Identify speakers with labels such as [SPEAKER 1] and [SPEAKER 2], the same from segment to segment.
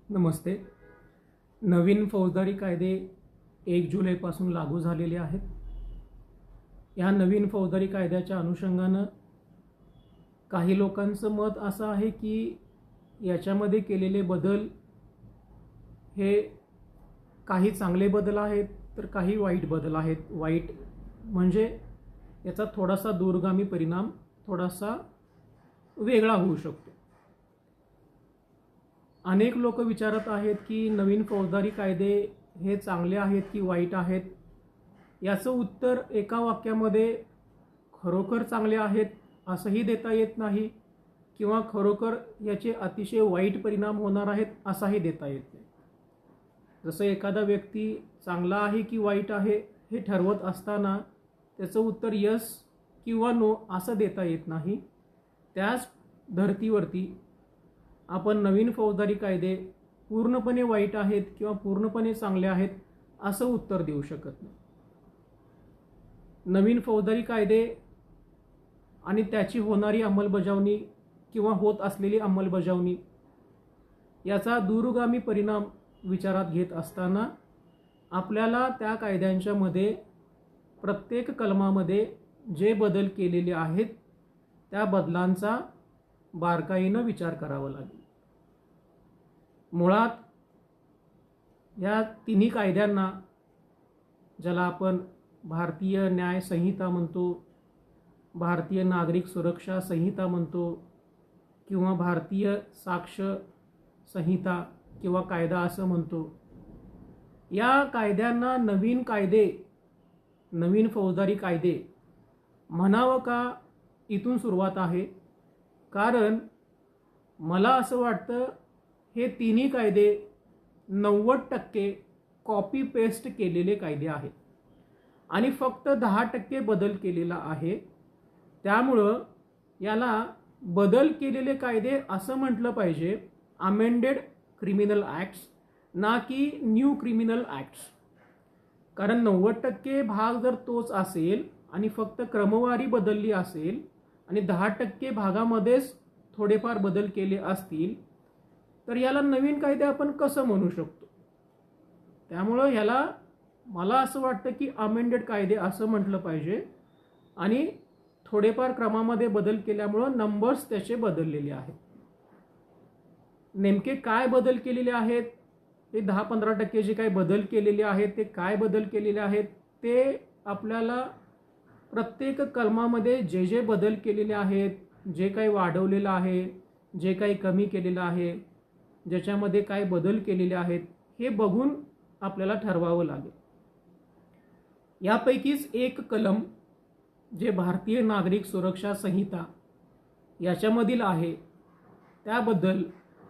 [SPEAKER 1] नमस्ते. नवीन फौजदारी कायदे 1 जुलैपासून लागू झालेले आहेत. या नवीन फौजदारी कायद्याच्या अनुषंगानं काही लोकांचं मत असं आहे की याच्यामध्ये केलेले बदल हे काही चांगले बदल आहेत तर काही वाईट बदल आहेत. वाईट म्हणजे याचा थोडासा दूरगामी परिणाम थोडासा वेगळा होऊ शकतो. अनेक लोक विचारत आहेत की नवीन फौजदारी कायदे हे चांगले आहेत की वाईट आहेत. याचं उत्तर एका वाक्यामध्ये खरोखर चांगले आहेत असंही देता येत नाही किंवा खरोखर याचे अतिशय वाईट परिणाम होणार आहेत असाही देता येत नाही. जसं एखादा व्यक्ती चांगला आहे की वाईट आहे हे ठरवत असताना त्याचं उत्तर यस किंवा नो असं देता येत नाही. त्याच धर्तीवरती आपण नवीन फौजदारी कायदे पूर्णपणे वाईट आहेत किंवा पूर्णपणे चांगले आहेत असं उत्तर देऊ शकत नाही. नवीन फौजदारी कायदे आणि त्याची होणारी अंमलबजावणी किंवा होत असलेली अंमलबजावणी याचा दूरगामी परिणाम विचारात घेत असताना आपल्याला त्या कायद्यांच्यामध्ये प्रत्येक कलमामध्ये जे बदल केलेले आहेत त्या बदलांचा बारकाईनं विचार करावा लागेल. मुळात या तिन्ही कायद्यांना, ज्याला आपण भारतीय न्याय संहिता म्हणतो, भारतीय नागरिक सुरक्षा संहिता म्हणतो किंवा भारतीय साक्ष संहिता किंवा कायदा असं म्हणतो, या कायद्यांना नवीन फौजदारी कायदे म्हणावं का इथून सुरुवात आहे. कारण मला असं वाटतं हे तिन्ही कायदे 90% कॉपी पेस्ट केलेले कायदे आहेत आणि फक्त 10% बदल केलेला आहे. त्यामुळं याला बदल केलेले कायदे असं म्हटलं पाहिजे, अमेंडेड क्रिमिनल ॲक्ट्स, ना की न्यू क्रिमिनल ॲक्ट्स. कारण 90% भाग जर तोच असेल आणि फक्त क्रमवारी बदलली असेल आणि 10% भागामध्येच थोडेफार बदल केले असतील तर याला नवीन कायदे आपण कसं म्हणू शकतो. त्यामुळं ह्याला मला असं वाटतं की अमेंडेड कायदे असं म्हटलं पाहिजे आणि थोडेफार क्रमामध्ये बदल केल्यामुळं नंबर्स त्याचे बदललेले आहेत. नेमके काय बदल केलेले आहेत ते 10-15% जे काही बदल केलेले आहेत ते काय बदल केलेले आहेत ते आपल्याला प्रत्येक कलमामध्ये जे जे बदल केलेले आहेत, जे काही वाढवलेलं आहे, जे काही कमी केलेलं आहे, ज्याच्यामध्ये काय बदल केलेले आहेत हे बघून आपल्याला ठरवावं लागेल. यापैकीच एक कलम जे भारतीय नागरिक सुरक्षा संहिता याच्यामधील आहे त्याबद्दल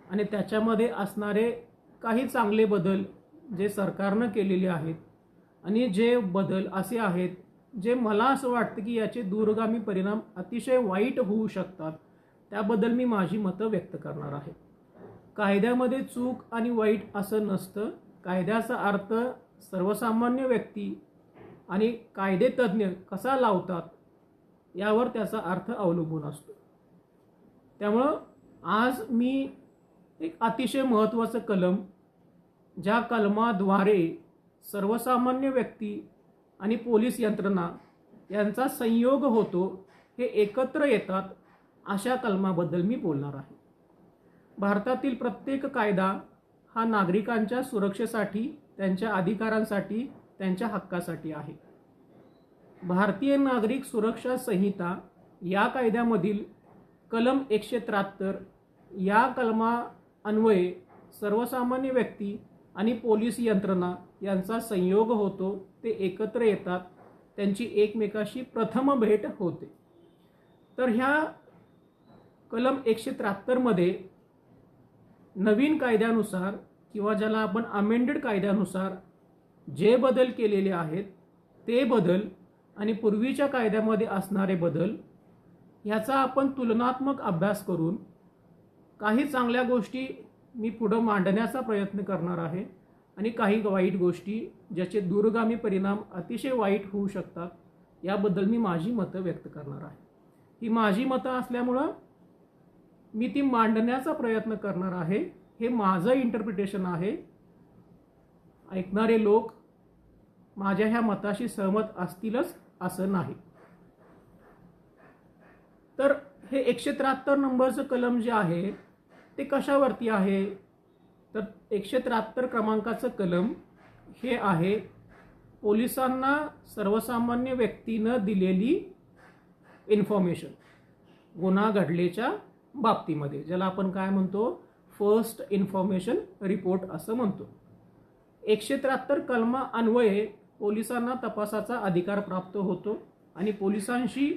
[SPEAKER 1] आणि त्याच्यामध्ये असणारे काही चांगले बदल जे सरकारनं केलेले आहेत आणि जे बदल असे आहेत जे मला असं वाटतं की याचे दूरगामी परिणाम अतिशय वाईट होऊ शकतात, त्याबद्दल मी माझी मतं व्यक्त करणार आहे. कायद्यामध्ये चूक आणि वाईट असं नसतं. कायद्याचा अर्थ सर्वसामान्य व्यक्ती आणि कायदेतज्ञ कसा लावतात यावर त्याचा अर्थ अवलंबून असतो. त्यामुळं आज मी एक अतिशय महत्त्वाचं कलम, ज्या कलमाद्वारे सर्वसामान्य व्यक्ती आणि पोलीस यंत्रणा यांचा संयोग होतो, हे एकत्र येतात, अशा कलमाबद्दल मी बोलणार आहे. भारतातील प्रत्येक कायदा हा नागरिकांच्या सुरक्षेसाठी, त्यांच्या अधिकारांसाठी, त्यांच्या हक्कासाठी आहे. भारतीय नागरिक सुरक्षा संहिता या कायद्यामधील कलम 173 या कलमा अन्वये सर्वसामान्य व्यक्ती आणि पोलीस यंत्रणा यांचा संयोग होतो, ते एकत्र येतात, त्यांची एकमेकाशी प्रथम भेट होते. तर ह्या कलम 173 मध्ये नवीन कायद्यानुसार किंवा ज्याला आपण अमेंडेड कायद्यानुसार जे बदल केलेले आहेत ते बदल आणि पूर्वीच्या कायद्यामध्ये असणारे बदल ह्याचा आपण तुलनात्मक अभ्यास करून काही चांगल्या गोष्टी मी पुढं मांडण्याचा प्रयत्न करणार आहे आणि काही वाईट गोष्टी ज्याचे दूरगामी परिणाम अतिशय वाईट होऊ शकतात याबद्दल मी माझी मतं व्यक्त करणार आहे. ही माझी मतं असल्यामुळं मी ती मांडण्याचा प्रयत्न करणार आहे. हे माझं इंटरप्रिटेशन आहे. ऐकणारे लोक माझ्या ह्या मताशी सहमत असतीलच असं नाही. तर हे 173 नंबरचं कलम जे आहे ते कशावरती आहे, तर 173 क्रमांकाचं कलम हे आहे पोलिसांना सर्वसामान्य व्यक्तीनं दिलेली इन्फॉर्मेशन गुन्हा घडल्याच्या बाबतीमध्ये, ज्याला आपण काय म्हणतो, फर्स्ट इन्फॉर्मेशन रिपोर्ट असं म्हणतो. 173 कलमा अन्वये पोलिसांना तपासाचा अधिकार प्राप्त होतो आणि पोलिसांशी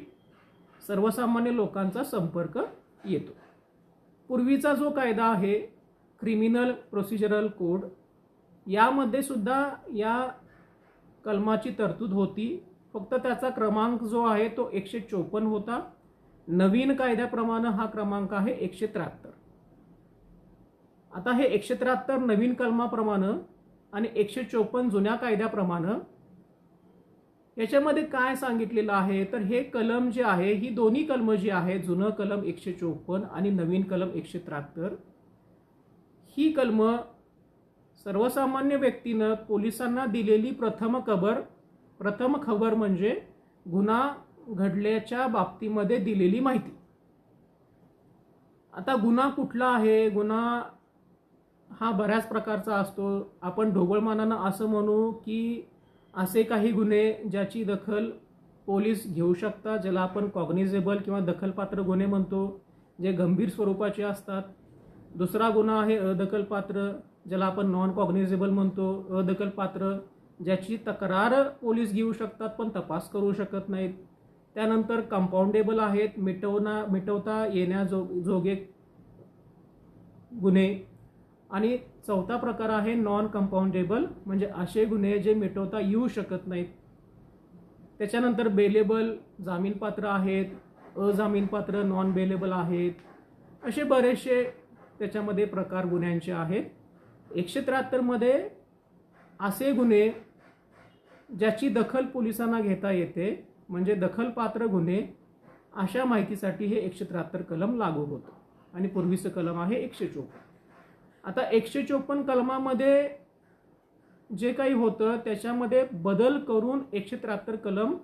[SPEAKER 1] सर्वसामान्य लोकांचा संपर्क येतो. पूर्वीचा जो कायदा आहे क्रिमिनल प्रोसिजरल कोड, यामध्ये सुद्धा या कलमाची तरतूद होती. फक्त त्याचा क्रमांक जो आहे तो 154 होता. नवीन कायद्याप्रमाणे हा क्रमांक आहे 173. आता हे 173 नवीन कलमाप्रमाणे आणि 154 जुन्या कायद्याप्रमाणे याच्यामध्ये काय सांगितलेलं आहे, तर हे कलम जे आहे, ही दोन्ही कलम जी आहे, जुनं कलम 154 आणि नवीन कलम 173, ही कलम सर्वसामान्य व्यक्तीनं पोलिसांना दिलेली प्रथम खबर म्हणजे गुन्हा घडल्याच्या बाबतीमध्ये दिलेली माहिती. आता गुन्हा कुठला आहे, गुन्हा हा बऱ्याच प्रकारचा असतो. आपण ढोबळमानानं असं म्हणू की असे काही गुन्हे ज्याची दखल पोलीस घेऊ शकतात, ज्याला आपण कॉग्निझेबल किंवा दखलपात्र गुन्हे म्हणतो, जे गंभीर स्वरूपाचे असतात. दुसरा गुन्हा आहे अदखलपात्र, ज्याला आपण नॉन कॉग्निझेबल म्हणतो. अदखलपात्र ज्याची तक्रार पोलीस घेऊ शकतात पण तपास करू शकत नाहीत. त्यानंतर कंपाऊंडेबल आहेत, मिटवता येण्याजोगे गुन्हे. आणि चौथा प्रकार आहे नॉन कंपाऊंडेबल, म्हणजे असे गुन्हे जे मिटवता येऊ शकत नाहीत. त्याच्यानंतर बेलेबल, जामीनपात्र आहेत, अजामीनपात्र नॉन बेलेबल आहेत. असे बरेचसे त्याच्यामध्ये प्रकार गुन्ह्यांचे आहेत. 173 मध्ये असे गुन्हे ज्याची दखल पोलिसांना घेता येते, म्हणजे दखलपात्र गुन्हे, अशा माहितीसाठी हे 173 कलम लागू होतं. आणि पूर्वीचं कलम आहे 154. आता 154 कलमामध्ये जे काही होतं त्याच्यामध्ये बदल करून 173 कलम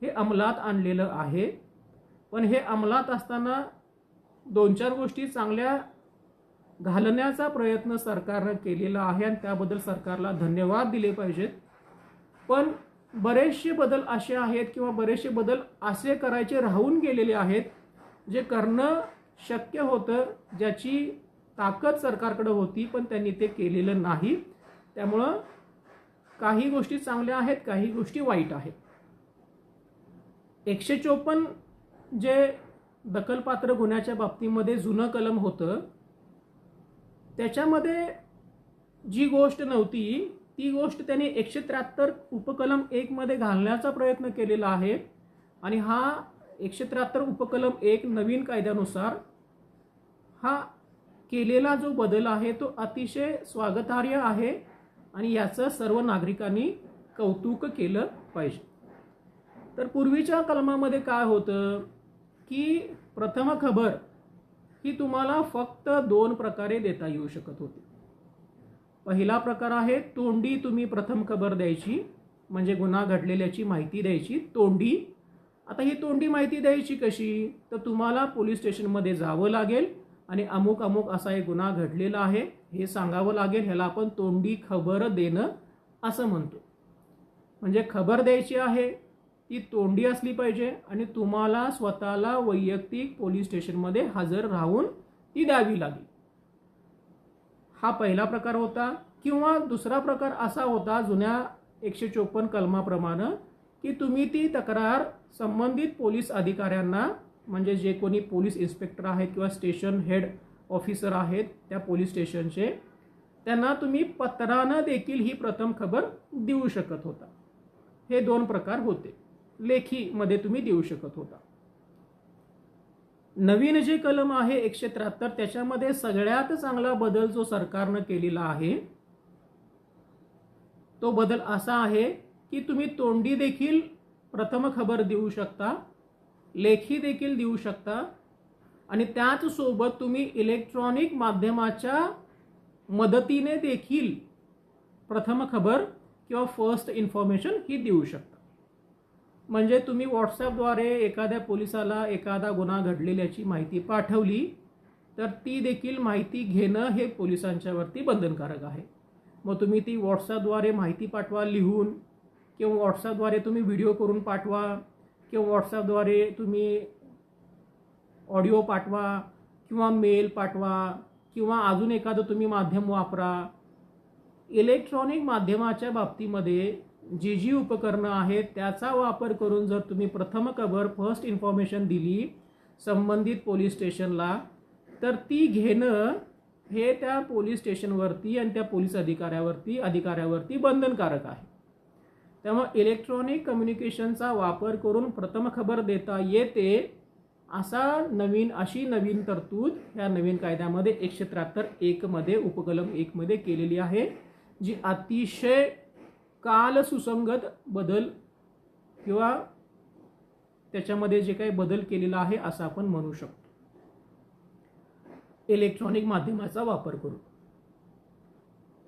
[SPEAKER 1] हे अंमलात आणलेलं आहे. पण हे अंमलात असताना 2-4 गोष्टी चांगल्या घालण्याचा प्रयत्न सरकारनं केलेला आहे आणि त्याबद्दल सरकारला धन्यवाद दिले पाहिजेत. पण बरेचसे बदल असे आहेत किंवा बरेचसे बदल असे करायचे राहून गेलेले आहेत जे करणं शक्य होतं, ज्याची ताकद सरकारकडे होती, पण त्यांनी ते केलेलं नाही. त्यामुळं काही गोष्टी चांगल्या आहेत, काही गोष्टी वाईट आहेत. 154 जे दखलपात्र गुन्ह्याच्या बाबतीमध्ये जुनं कलम होतं, त्याच्यामध्ये जी गोष्ट नव्हती ती गोष्ट त्यांनी 173 उपकलम 1 मध्ये घालण्याचा प्रयत्न केलेला आहे. आणि हा 173 उपकलम 1 नवीन कायद्यानुसार हा केलेला जो बदल आहे तो अतिशय स्वागतार्ह आहे आणि याचं सर्व नागरिकांनी कौतुक केलं पाहिजे. तर पूर्वीच्या कलमामध्ये काय होतं की प्रथम खबर ही तुम्हाला फक्त 2 प्रकारे देता येऊ शकत होती. पहिला प्रकार आहे तोंडी तुम्ही प्रथम खबर द्यायची, म्हणजे गुन्हा घडलेल्याची माहिती द्यायची तोंडी. आता ही तोंडी माहिती द्यायची कशी, तर तुम्हाला पोलीस स्टेशनमध्ये जावं लागेल आणि अमुक अमुक असा एक गुन्हा घडलेला आहे हे सांगावं लागेल. ह्याला आपण तोंडी खबर देणं असं म्हणतो. म्हणजे खबर द्यायची आहे ती तोंडी असली पाहिजे आणि तुम्हाला स्वतःला वैयक्तिक पोलीस स्टेशनमध्ये हजर राहून ती द्यावी लागेल. हा पहिला प्रकार होता. किंवा दुसरा प्रकार असा होता जुन्या 154 कलमाप्रमाणे की तुम्ही ती तक्रार संबंधित पोलीस अधिकाऱ्यांना, म्हणजे जे कोणी पोलीस इन्स्पेक्टर आहेत किंवा स्टेशन हेड ऑफिसर आहेत त्या पोलीस स्टेशनचे, त्यांना तुम्ही पत्रानं देखील ही प्रथम खबर देऊ शकत होता. हे 2 प्रकार होते. लेखीमध्ये तुम्ही देऊ शकत होता. नवीन जे कलम आहे 173 त्याच्यामध्ये सगळ्यात चांगला बदल जो सरकारनं केलेला आहे तो बदल असा आहे की तुम्ही तोंडी देखील प्रथम खबर देऊ शकता, लेखी देखील देऊ शकता आणि त्याच सोबत तुम्ही इलेक्ट्रॉनिक माध्यमाच्या मदतीने देखील प्रथम खबर किंवा फर्स्ट इन्फॉर्मेशन ही देऊ शकता. म्हणजे तुम्ही व्हॉट्सॲपद्वारे एखाद्या पोलिसाला एखादा गुन्हा घडलेल्याची माहिती पाठवली तर ती देखील माहिती घेणं हे पोलिसांच्यावरती बंधनकारक आहे. मग तुम्ही ती व्हॉट्सॲपद्वारे माहिती पाठवा लिहून, किंवा व्हॉट्सॲपद्वारे तुम्ही व्हिडिओ करून पाठवा, किंवा व्हॉट्सॲपद्वारे तुम्ही ऑडिओ पाठवा, किंवा मेल पाठवा, किंवा अजून एखादं तुम्ही माध्यम वापरा. इलेक्ट्रॉनिक माध्यमाच्या बाबतीमध्ये जी उपकरणं आहेत त्याचा वापर करून जर तुम्ही प्रथम खबर फर्स्ट इन्फॉर्मेशन दिली संबंधित पोलीस स्टेशनला, तर ती घेणं हे त्या पोलीस स्टेशनवरती आणि त्या पोलीस अधिकाऱ्यावरती बंधनकारक आहे. त्यामुळे इलेक्ट्रॉनिक कम्युनिकेशनचा वापर करून प्रथम खबर देता येते अशी नवीन तरतूद ह्या नवीन कायद्यामध्ये 173(1) मध्ये उपकलम 1 मध्ये केलेली आहे, जी अतिशय कालसुसंगत बदल किंवा त्याच्यामध्ये जे काही बदल केलेला आहे असं आपण म्हणू शकतो. इलेक्ट्रॉनिक माध्यमाचा वापर करून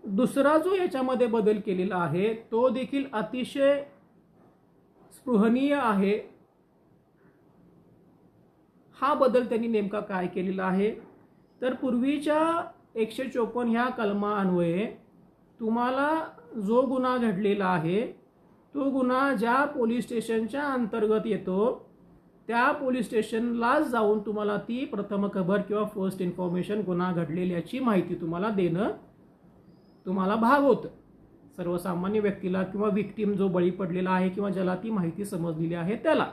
[SPEAKER 1] दुसरा जो याच्यामध्ये बदल केलेला आहे तो देखील अतिशय स्पृहणीय आहे. हा बदल त्यांनी नेमका काय केलेला आहे तर पूर्वीच्या 154 ह्या कलमान्वये तुम्हाला जो गुन्हा घडलेला आहे तो गुन्हा ज्या पोलीस स्टेशनच्या अंतर्गत येतो त्या पोलीस स्टेशनलाच जाऊन तुम्हाला ती प्रथम खबर किंवा फर्स्ट इन्फॉर्मेशन गुन्हा घडलेल्याची माहिती तुम्हाला देणं तुम्हाला भाग होतं. सर्वसामान्य व्यक्तीला किंवा विक्टिम जो बळी पडलेला आहे किंवा ज्याला ती माहिती समजलेली आहे त्याला.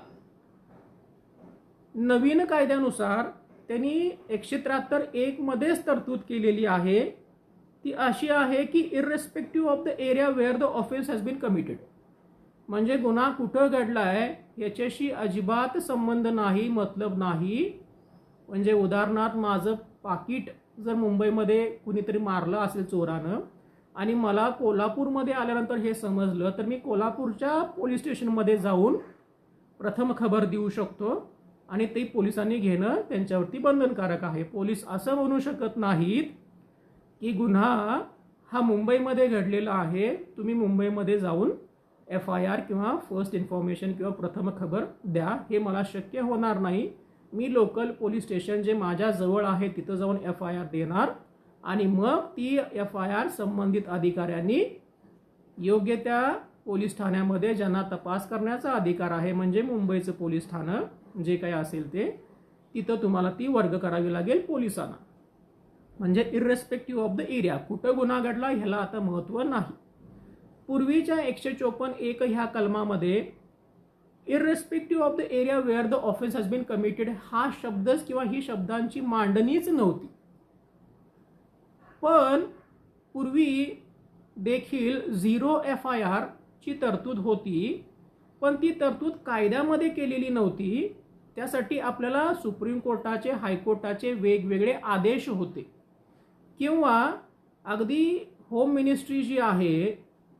[SPEAKER 1] नवीन कायद्यानुसार त्यांनी 173(1) मध्येच तरतूद केलेली आहे. ती अशी आहे की irrespective of the area where the offence has been committed. म्हणजे गुन्हा कुठं घडलाय याच्याशी अजिबात संबंध नाही, मतलब नाही. म्हणजे उदाहरणार्थ माझं पाकिट जर मुंबईमध्ये कुणीतरी मारलं असेल चोरानं आणि मला कोल्हापूरमध्ये आल्यानंतर हे समजलं तर मी कोल्हापूरच्या पोलीस स्टेशनमध्ये जाऊन प्रथम खबर देऊ शकतो आणि ते पोलिसांनी घेणं त्यांच्यावरती बंधनकारक आहे. पोलीस असं म्हणू शकत नाहीत की गुन्हा हा मुंबईमध्ये घडलेला आहे, तुम्ही मुंबईमध्ये जाऊन FIR किंवा फर्स्ट इन्फॉर्मेशन किंवा प्रथम खबर द्या. हे मला शक्य होणार नाही. मी लोकल पोलीस स्टेशन जे माझ्या जवळ आहे तिथं जाऊन FIR देणार आणि मग ती FIR संबंधित अधिकाऱ्यांनी योग्य त्या पोलीस ठाण्यामध्ये ज्यांना तपास करण्याचा अधिकार आहे म्हणजे मुंबईचं पोलीस ठाणं जे काही असेल ते तिथं तुम्हाला ती वर्ग करावी लागेल पोलिसांना. म्हणजे इररेस्पेक्टिव्ह ऑफ द एरिया कुठं गुन्हा घडला ह्याला आता महत्त्व नाही. पूर्वीच्या 154(1) ह्या कलमामध्ये irrespective of the area where the offence has been committed हा शब्दच किंवा ही शब्दांची मांडणीच नव्हती. पण पूर्वी देखील 0 FIR ची तरतूद होती, पण ती तरतूद कायद्यामध्ये केलेली नव्हती. त्यासाठी आपल्याला सुप्रीम कोर्टाचे हायकोर्टाचे वेगवेगळे आदेश होते किंवा अगदी होम मिनिस्ट्री जी आहे,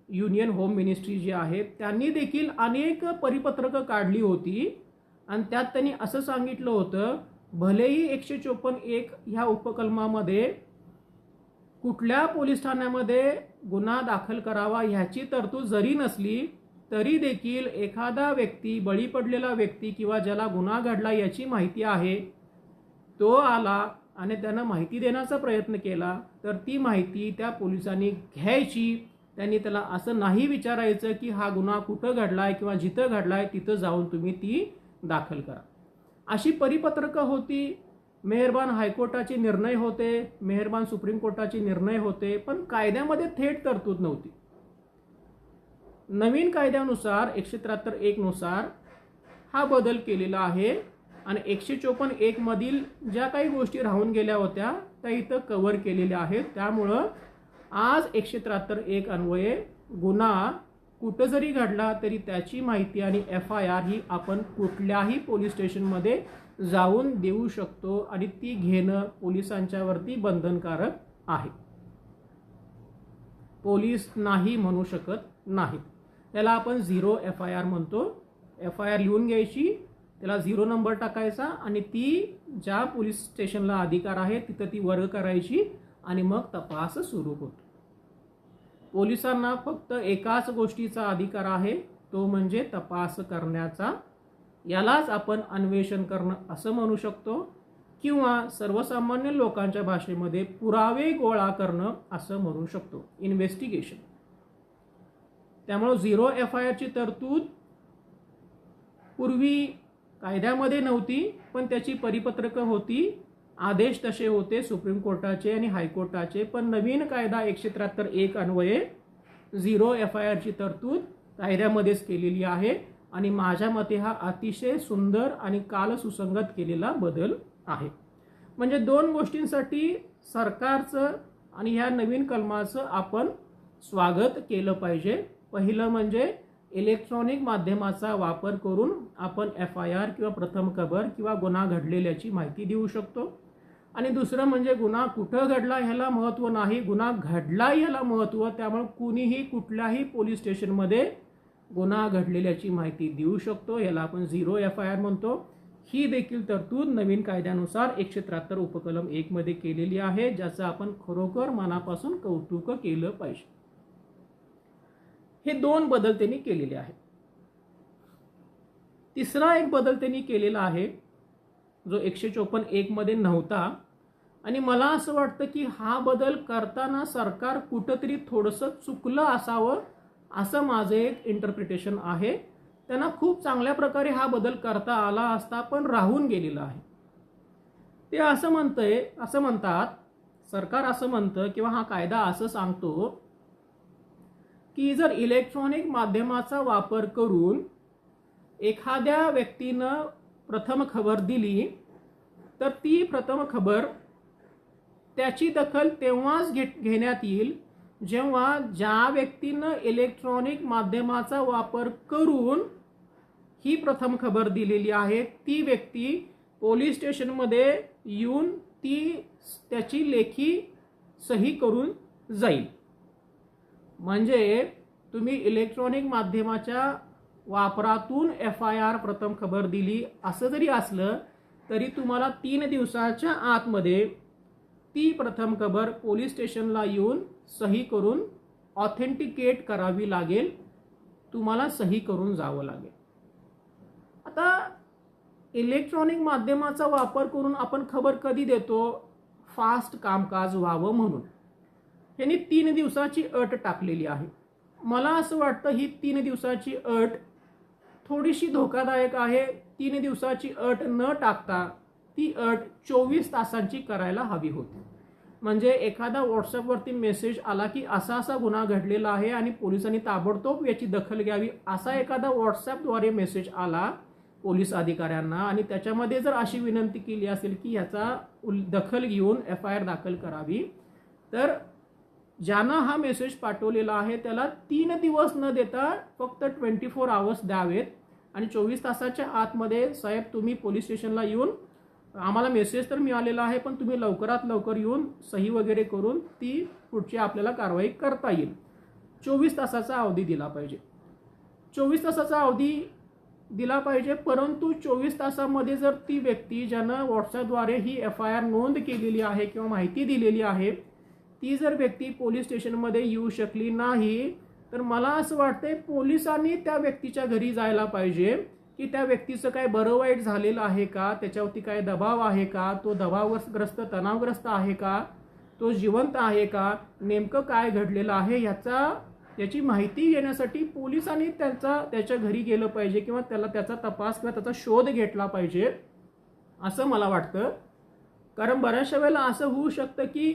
[SPEAKER 1] युनियन होम मिनिस्ट्री जी आहे त्यांनी देखील अनेक परिपत्रकं काढली होती आणि त्यात त्यांनी असं सांगितलं होतं भलेही 154(1) ह्या उपकलमामध्ये कुठल्या पोलीस ठाण्यामध्ये गुन्हा दाखल करावा ह्याची तरतूद जरी नसली तरी देखील एखादा व्यक्ती बळी पडलेला व्यक्ती किंवा ज्याला गुन्हा घडला याची माहिती आहे तो आला आणि त्यानं माहिती देण्याचा प्रयत्न केला तर ती माहिती त्या पोलिसांनी घ्यायची. त्यांनी त्याला असं नाही विचारायचं की हा गुन्हा कुठं घडलाय किंवा जिथं घडलाय तिथं जाऊन तुम्ही ती दाखल करा. अशी परिपत्रकं होती. मेहरबान हायकोर्टाचे निर्णय होते, मेहरबान सुप्रीम कोर्टाचे निर्णय होते, पण कायद्यामध्ये थेट तरतूद नव्हती. नवीन कायद्यानुसार 173(1) नुसार हा बदल केलेला आहे आणि 154(1) मधील ज्या काही गोष्टी राहून गेल्या होत्या त्या इथं कव्हर केलेल्या आहेत. त्यामुळं आज 173(1) अन्वये गुन्हा कुठं जरी घडला तरी त्याची माहिती आणि FIR ही आपण कुठल्याही पोलीस स्टेशनमध्ये जाऊन देऊ शकतो आणि ती घेणं पोलिसांच्यावरती बंधनकारक आहे. पोलीस नाही म्हणू शकत नाहीत. त्याला आपण 0 FIR म्हणतो. FIR लिहून घ्यायची, त्याला 0 नंबर टाकायचा आणि ती ज्या पोलीस स्टेशनला अधिकार आहे तिथं ती वर्ग करायची आणि मग तपास सुरू होतो. पोलिसांना फक्त एकाच गोष्टीचा अधिकार आहे, तो म्हणजे तपास करण्याचा. यालाच आपण अन्वेषण करणं असं म्हणू शकतो, किंवा सर्वसामान्य लोकांच्या भाषेमध्ये पुरावे गोळा करणं असं म्हणू शकतो, इन्व्हेस्टिगेशन. त्यामुळे 0 FIR ची तरतूद पूर्वी कायद्यामध्ये नव्हती, पण त्याची परिपत्रकं होती, आदेश तसे होते सुप्रीम कोर्टाचे आणि हायकोर्टाचे. पण नवीन कायदा 173(1) अन्वये 0 FIR ची तरतूद कायद्यामध्येच केलेली आहे, आणि माझ्या मते हा अतिशय सुंदर आणि कालसुसंगत केलेला बदल आहे. म्हणजे 2 गोष्टींसाठी सरकारचं आणि ह्या नवीन कलमाचं आपण स्वागत केलं पाहिजे. पहिलं म्हणजे इलेक्ट्रॉनिक माध्यमाचा वापर करून आपण FIR किंवा प्रथम खबर किंवा गुन्हा घडलेल्याची माहिती देऊ शकतो. आणि दुसरं म्हणजे गुन्हा कुठं घडला ह्याला महत्त्व नाही, गुन्हा घडला ह्याला महत्त्व. त्यामुळे कुणीही कुठल्याही पोलीस स्टेशनमध्ये गुन्हा घडलेल्याची माहिती देऊ शकतो. याला आपण 0 FIR म्हणतो. ही देखील तरतूद नवीन कायद्यानुसार 173 उपकलम 1 मध्ये केलेली आहे, ज्याचं आपण खरोखर मनापासून कौतुक केलं पाहिजे. हे 2 बदल त्यांनी केलेले आहेत. तिसरा एक बदल त्यांनी केलेला आहे जो 154(1) मध्ये नव्हता, आणि मला असं वाटतं की हा बदल करताना सरकार कुठंतरी थोडंसं चुकलं असावं, असं माझं एक इंटरप्रिटेशन आहे. त्यांना खूप चांगल्या प्रकारे हा बदल करता आला असता, पण राहून गेलेला आहे. ते असं म्हणतात, सरकार असं म्हणतं किंवा हा कायदा असं सांगतो की जर इलेक्ट्रॉनिक माध्यमाचा वापर करून एखाद्या व्यक्तीनं प्रथम खबर दिली, तर ती प्रथम खबर त्याची दखल तेव्हाच घेण्यात येईल जेव्हा ज्या व्यक्तीनं इलेक्ट्रॉनिक माध्यमाचा वापर करून ही प्रथम खबर दिलेली आहे ती व्यक्ती पोलीस स्टेशनमध्ये येऊन त्याची लेखी सही करून जाईल. म्हणजे तुम्ही इलेक्ट्रॉनिक माध्यमाच्या वापरातून FIR प्रथम खबर दिली असं जरी असलं तरी तुम्हाला 3 दिवसाच्या आतमध्ये ती प्रथम खबर पोलीस स्टेशनला येऊन सही करून ऑथेंटिकेट करावी लागेल, तुम्हाला सही करून जावं लागेल. आता इलेक्ट्रॉनिक माध्यमाचा वापर करून आपण खबर कधी देतो? फास्ट कामकाज व्हावं म्हणून. यांनी 3 दिवसाची अट टाकलेली आहे. मला असं वाटतं ही 3 दिवसाची अट थोडीशी धोकादायक आहे. 3 दिवसाची अट न टाकता ती अट 24 तासांची करायला हवी होती. म्हणजे एखादा व्हॉट्सअपवरती मेसेज आला की असा असा गुन्हा घडलेला आहे आणि पोलिसांनी ताबडतोब याची दखल घ्यावी, असा एखादा व्हॉट्सअपद्वारे मेसेज आला पोलीस अधिकाऱ्यांना आणि त्याच्यामध्ये जर अशी विनंती केली असेल की याचा दखल घेऊन FIR दाखल करावी, तर ज्यानं हा मेसेज पाठवलेला आहे त्याला 3 दिवस न देता फक्त 24 आवर्स द्यावेत आणि 24 तासाच्या आतमध्ये साहेब तुम्ही पोलीस स्टेशनला येऊन आम्हाला मेसेज तर मिळालेला आहे पण तुम्ही लवकरात लवकर येऊन सही वगैरे करून ती पुढची आपल्याला कारवाई करता येईल. 24 तासाचा अवधी दिला पाहिजे. 24 तासाचा अवधी दिला पाहिजे, परंतु 24 तासामध्ये जर ती व्यक्ती ज्यानं व्हॉट्सअपद्वारे ही FIR नोंद केलेली आहे किंवा माहिती दिलेली आहे ती जर व्यक्ती पोलीस स्टेशनमध्ये येऊ शकली नाही, तर मला असं वाटतंय पोलिसांनी त्या व्यक्तीच्या घरी जायला पाहिजे की त्या व्यक्तीचं काय बरं वाईट झालेलं आहे का, त्याच्यावरती काय दबाव आहे का, तो दबावग्रस्त तणावग्रस्त आहे का, तो जिवंत आहे का, नेमकं काय घडलेलं आहे याची माहिती घेण्यासाठी पोलिसांनी त्याच्या घरी गेलं पाहिजे किंवा त्याचा तपास किंवा त्याचा शोध घेतला पाहिजे असं मला वाटतं. कारण बऱ्याचशा वेळेला असं होऊ शकतं की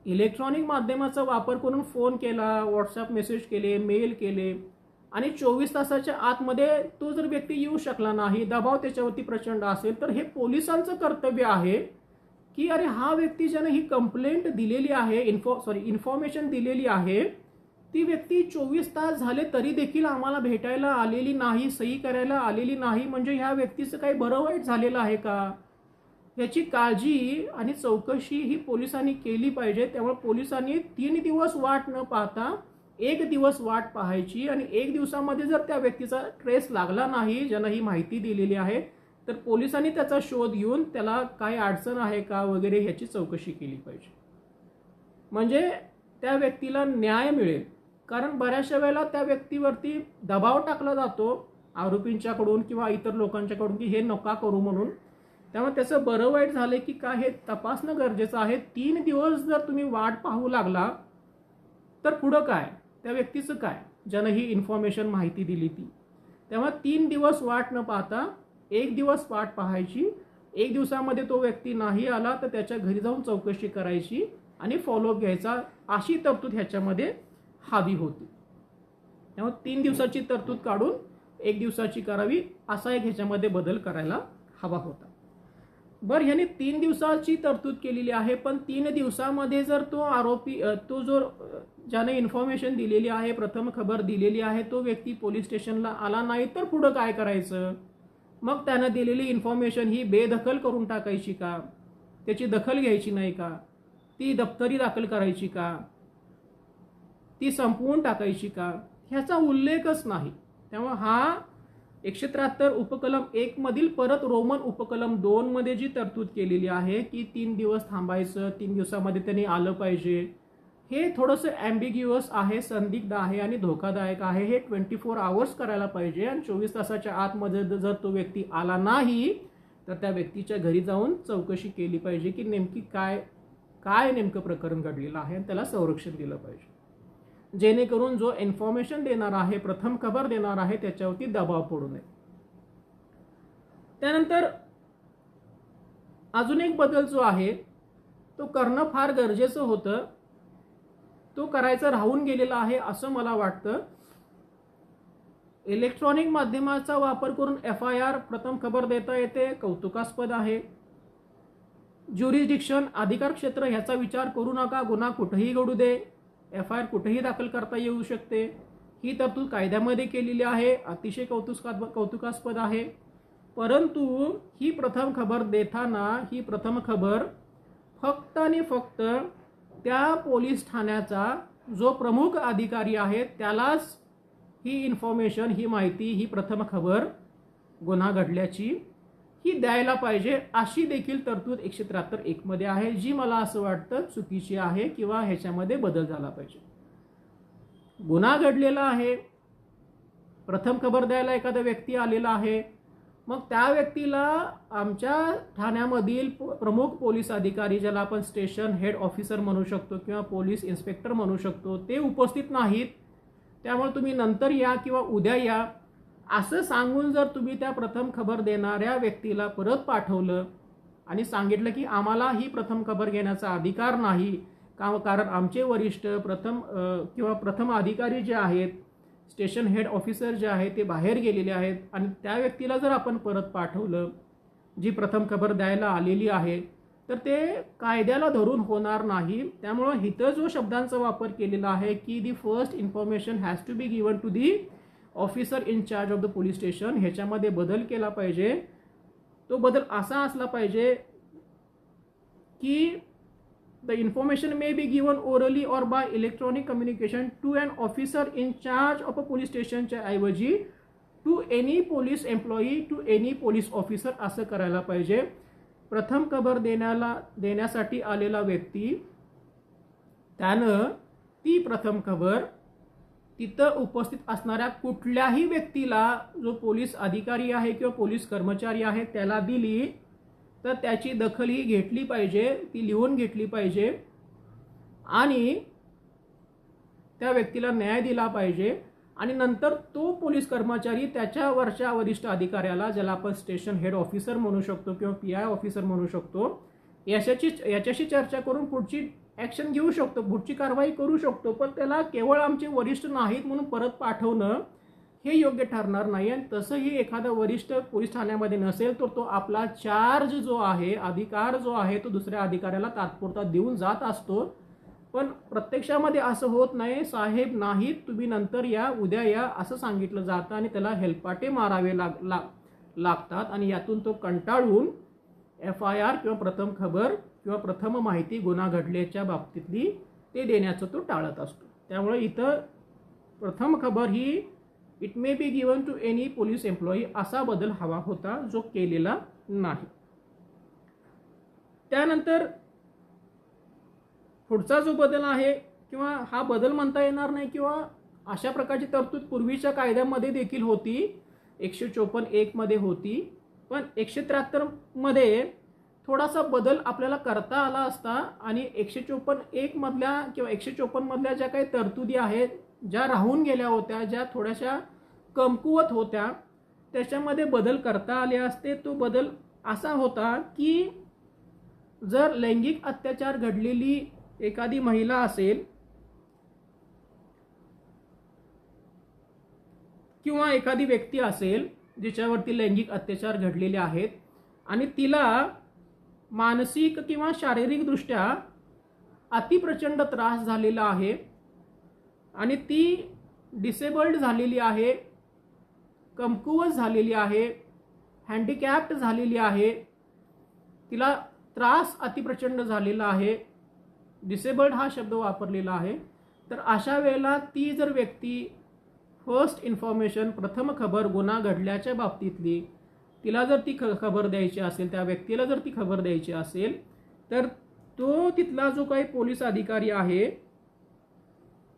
[SPEAKER 1] इलेक्ट्रॉनिक माध्यमाचा वापर करून फोन केला, व्हॉट्सअप मेसेज केले, मेल केले आणि 24 तासाच्या आतमध्ये तो जर व्यक्ती येऊ शकला नाही, दबाव त्याच्यावरती प्रचंड असेल, तर हे पोलिसांचं कर्तव्य आहे की अरे हा व्यक्ती ज्याने ही कंप्लेंट दिलेली आहे, इन्फॉर्मेशन दिलेली आहे, ती व्यक्ती 24 तास झाले तरी देखील आम्हाला भेटायला आलेली नाही, सही करायला आलेली नाही, म्हणजे ह्या व्यक्तीचं काही बरं वाईट झालेलं आहे का, याची काळजी आणि चौकशी ही पोलिसांनी केली पाहिजे. त्यामुळे पोलिसांनी 3 दिवस वाट न पाहता 1 दिवस वाट पाहायची आणि 1 दिवसामध्ये जर त्या व्यक्तीचा ट्रेस लागला नाही ज्यानं ही माहिती दिलेली आहे, तर पोलिसांनी त्याचा शोध घेऊन त्याला काय अडचण आहे का वगैरे ह्याची चौकशी केली पाहिजे. म्हणजे त्या व्यक्तीला न्याय मिळेल. कारण बऱ्याचशा वेळेला त्या व्यक्तीवरती दबाव टाकला जातो आरोपींच्याकडून किंवा इतर लोकांच्याकडून की हे नका करू म्हणून. त्यामुळे त्याचं बरं वाईट झालं की काय हे तपासणं गरजेचं आहे. 3 दिवस जर तुम्ही वाट पाहू लागला तर पुढं काय, त्या व्यक्तीचं काय, ज्यानं ही इन्फॉर्मेशन माहिती दिली ती. त्यामुळे 3 दिवस वाट न पाहता 1 दिवस वाट पाहायची. 1 दिवसामध्ये तो व्यक्ती नाही आला तर त्याच्या घरी जाऊन चौकशी करायची आणि फॉलोअप घ्यायचा, अशी तरतूद ह्याच्यामध्ये हवी होती. त्यामुळे 3 दिवसाची तरतूद काढून 1 दिवसाची करावी, असा एक ह्याच्यामध्ये बदल करायला हवा होता. बरं, ह्याने 3 दिवसाची तरतूद केलेली आहे, पण 3 दिवसामध्ये जर तो आरोपी तो जो ज्याने इन्फॉर्मेशन दिलेली आहे, प्रथम खबर दिलेली आहे, तो व्यक्ती पोलीस स्टेशनला आला नाही तर पुढं काय करायचं? मग त्यानं दिलेली इन्फॉर्मेशन ही बेदखल करून टाकायची का? त्याची दखल घ्यायची नाही का? ती दप्तरी दाखल करायची का? ती संपवून टाकायची का? ह्याचा उल्लेखच नाही. त्यामुळे हा 173 उपकलम 1 मधील परत रोमन उपकलम 2 मध्ये जी तरतूद केलेली आहे की 3 दिवस थांबायचं, 3 दिवसामध्ये त्यांनी आलं पाहिजे, हे थोडंसं ॲम्बिग्युअस आहे, संदिग्ध आहे आणि धोकादायक आहे. हे 24 आवर्स करायला पाहिजे आणि 24 तासाच्या आतमध्ये जर तो व्यक्ती आला नाही तर त्या व्यक्तीच्या घरी जाऊन चौकशी केली पाहिजे की नेमकी काय नेमकं प्रकरण घडलेलं आहे आणि त्याला संरक्षण दिलं पाहिजे, जेणेकरून जो इन्फॉर्मेशन देणार आहे, प्रथम खबर देणार आहे, त्याच्यावरती दबाव पडू नये. त्यानंतर अजून एक बदल जो आहे तो करणं फार गरजेचं होतं, तो करायचं राहून गेलेला आहे असं मला वाटतं. इलेक्ट्रॉनिक माध्यमाचा वापर करून FIR प्रथम खबर देता येते, कौतुकास्पद आहे. ज्युरिस्डिक्शन अधिकार क्षेत्र ह्याचा विचार करू नका, गुन्हा कुठेही घडू दे, FIR कुठेही दाखल करता येऊ शकते. ही तरतूद कायद्यामध्ये केलेली आहे, अतिशय कौतुकास्पद आहे. परंतु ही प्रथम खबर देताना ही प्रथम खबर फक्त आणि फक्त त्या पोलीस ठाण्याचा जो प्रमुख अधिकारी आहे त्यालाच ही इन्फॉर्मेशन, ही माहिती, ही प्रथम खबर गुन्हा घडल्याची ही द्यायला पाहिजे, अशी देखील तरतूद 173(1) मध्ये आहे, जी मला असं वाटतं चुकीची आहे किंवा ह्याच्यामध्ये बदल झाला पाहिजे. गुन्हा घडलेला आहे, प्रथम खबर द्यायला एखादा व्यक्ती आलेला आहे, मग त्या व्यक्तीला आमच्या ठाण्यामधील प्रमुख पोलीस अधिकारी, ज्याला आपण स्टेशन हेड ऑफिसर म्हणू शकतो किंवा पोलीस इन्स्पेक्टर म्हणू शकतो, ते उपस्थित नाहीत. त्यामुळे तुम्ही नंतर या किंवा उद्या या असं सांगून जर तुम्ही त्या प्रथम खबर देणाऱ्या व्यक्तीला परत पाठवलं आणि सांगितलं की आम्हाला ही प्रथम खबर घेण्याचा अधिकार नाही, कारण आमचे वरिष्ठ प्रथम अधिकारी जे आहेत, स्टेशन हेड ऑफिसर जे आहेत ते बाहेर गेलेले आहेत, आणि त्या व्यक्तीला जर आपण परत पाठवलं जी प्रथम खबर द्यायला आलेली आहे, तर ते कायद्याला धरून होणार नाही. त्यामुळे इथं जो शब्दांचा वापर केलेला आहे की the first information has to be given to the officer in charge of the police station, ह्याच्यामध्ये बदल केला पाहिजे. तो बदल असा असला पाहिजे की the information may be given orally or by electronic communication to an officer in charge of a police स्टेशनच्या ऐवजी to any police employee, to any police officer असं करायला पाहिजे. प्रथम खबर देण्यासाठी आलेला व्यक्ती, त्यानं ती प्रथम खबर तिथं उपस्थित असणाऱ्या कुठल्याही व्यक्तीला, जो पोलीस अधिकारी आहे किंवा पोलीस कर्मचारी आहे, त्याला दिली तर त्याची दखल ही घेतली पाहिजे, ती लिहून घेतली पाहिजे आणि त्या व्यक्तीला न्याय दिला पाहिजे. आणि नंतर तो पोलीस कर्मचारी त्याच्या वरच्या वरिष्ठ अधिकाऱ्याला, ज्याला आपण स्टेशन हेड ऑफिसर म्हणू शकतो किंवा PI ऑफिसर म्हणू शकतो, याच्याशी चर्चा करून पुढची ॲक्शन घेऊ शकतो, पुढची कारवाई करू शकतो. पण त्याला केवळ आमचे वरिष्ठ नाहीत म्हणून परत पाठवणं हे योग्य ठरणार नाही. आणि तसंही एखादा वरिष्ठ पोलीस ठाण्यामध्ये नसेल तर तो आपला चार्ज जो आहे, अधिकार जो आहे, तो दुसऱ्या अधिकाऱ्याला तात्पुरता देऊन जात असतो. पण प्रत्यक्षामध्ये असं होत नाही. साहेब नाहीत, तुम्ही नंतर या, उद्या या असं सांगितलं जातं आणि त्याला हेलपाटे मारावे लागतात आणि यातून तो कंटाळून FIR किंवा प्रथम खबर किंवा प्रथम माहिती गुन्हा घडल्याच्या बाबतीतली ते देण्याचं तो टाळत असतो. त्यामुळे इथं प्रथम खबर ही it may be given to any police employee असा बदल हवा होता, जो केलेला नाही. त्यानंतर पुढचा जो बदल आहे किंवा हा बदल म्हणता येणार नाही किंवा अशा प्रकारची तरतूद पूर्वीच्या कायद्यामध्ये देखील होती, 154(1) मध्ये होती, पण 173 मध्ये थोडासा बदल आपल्याला करता आला असता आणि 154(1) मधल्या किंवा 154 मधल्या ज्या काही तरतुदी आहेत, ज्या राहून गेल्या होत्या, ज्या थोड्याशा कमकुवत होत्या, त्याच्यामध्ये बदल करता आले असते. तो बदल असा होता की जर लैंगिक अत्याचार घडलेली एखादी महिला असेल किंवा एखादी व्यक्ती असेल जिच्यावरती लैंगिक अत्याचार घडलेले आहेत आणि तिला मानसिक किंवा शारीरिकदृष्ट्या अतिप्रचंड त्रास झालेला आहे आणि ती डिसेबल्ड झालेली आहे, कमकुवत झालेली आहे, हँडिकॅप्ड झालेली आहे, तिला त्रास अतिप्रचंड झालेला आहे, डिसेबल्ड हा शब्द वापरलेला आहे. तर अशा वेळेला ती जर व्यक्ती फर्स्ट इन्फॉर्मेशन, प्रथम खबर गुन्हा घडल्याच्या बाबतीतली तिला जर ती खबर द्यायची असेल, त्या व्यक्तीला जर ती खबर द्यायची असेल, तर तो तिथला जो काही पोलीस अधिकारी आहे